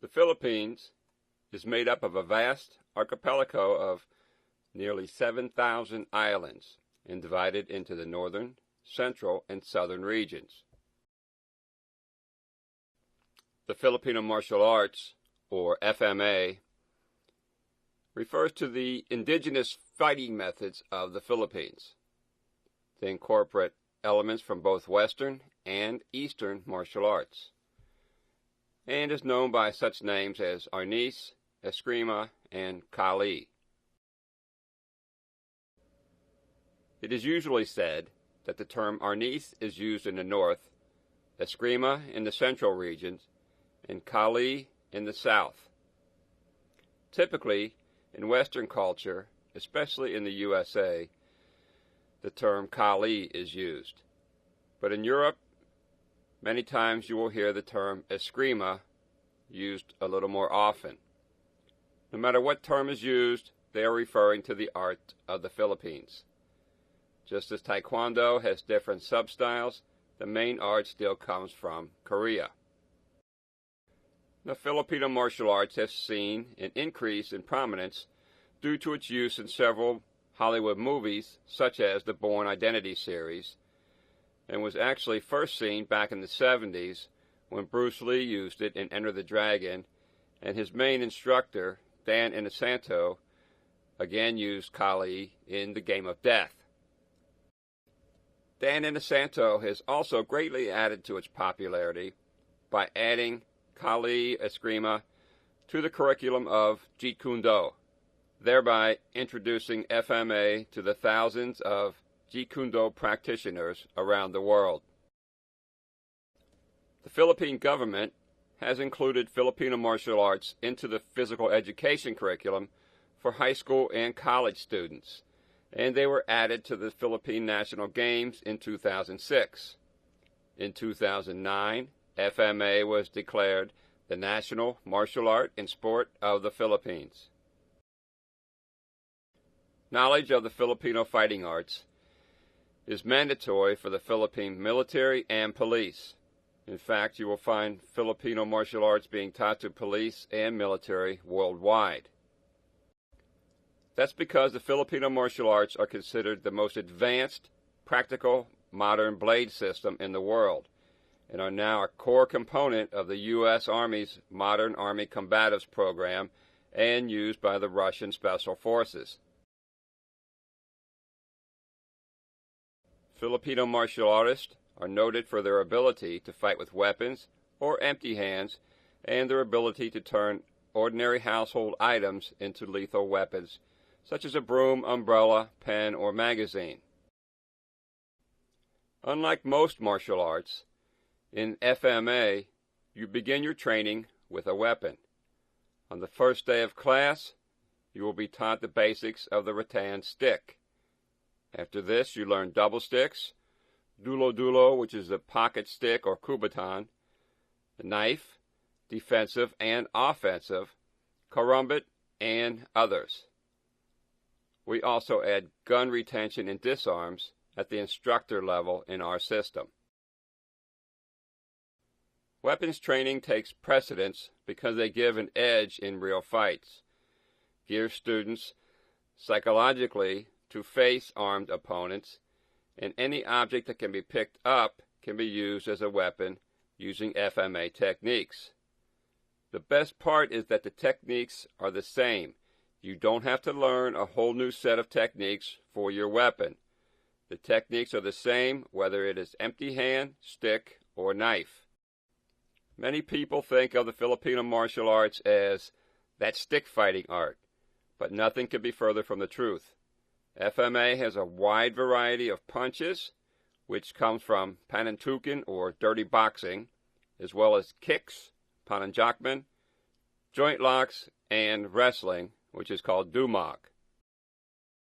The Philippines is made up of a vast archipelago of nearly 7,000 islands and divided into the northern, central, and southern regions. The Filipino martial arts, or FMA, refers to the indigenous fighting methods of the Philippines. They incorporate elements from both Western and Eastern martial arts, and is known by such names as Arnis, Eskrima, and Kali. It is usually said that the term Arnis is used in the north, Eskrima in the central regions, and Kali in the south. Typically, in Western culture, especially in the USA, the term Kali is used. But in Europe, many times you will hear the term Eskrima used a little more often. No matter what term is used, they are referring to the art of the Philippines. Just as Taekwondo has different sub-styles, the main art still comes from Korea. The Filipino martial arts has seen an increase in prominence due to its use in several Hollywood movies, such as the Bourne Identity series, and was actually first seen back in the 70s when Bruce Lee used it in Enter the Dragon, and his main instructor, Dan Inosanto, again used Kali in The Game of Death. Dan Inosanto has also greatly added to its popularity by adding Kali Eskrima to the curriculum of Jeet Kune Do, thereby introducing FMA to the thousands of Jeet Kune Do practitioners around the world. The Philippine government has included Filipino martial arts into the physical education curriculum for high school and college students, and they were added to the Philippine National Games in 2006. In 2009, FMA was declared the national martial art and sport of the Philippines. Knowledge of the Filipino fighting arts is mandatory for the Philippine military and police. In fact, you will find Filipino martial arts being taught to police and military worldwide. That's because the Filipino martial arts are considered the most advanced, practical, modern blade system in the world, and are now a core component of the U.S. Army's Modern Army Combatives program and used by the Russian Special Forces. Filipino martial artists are noted for their ability to fight with weapons or empty hands, and their ability to turn ordinary household items into lethal weapons, such as a broom, umbrella, pen, or magazine. Unlike most martial arts, in FMA, you begin your training with a weapon. On the first day of class, you will be taught the basics of the rattan stick. After this, you learn double sticks, dulo-dulo, which is a pocket stick or kubaton, the knife, defensive and offensive, karambit, and others. We also add gun retention and disarms at the instructor level in our system. Weapons training takes precedence because they give an edge in real fights, gear students psychologically to face armed opponents, and any object that can be picked up can be used as a weapon using FMA techniques. The best part is that the techniques are the same. You don't have to learn a whole new set of techniques for your weapon. The techniques are the same whether it is empty hand, stick, or knife. Many people think of the Filipino martial arts as that stick fighting art, but nothing could be further from the truth. FMA has a wide variety of punches, which comes from panantukan or dirty boxing, as well as kicks, pananjakman, joint locks, and wrestling, which is called dumog.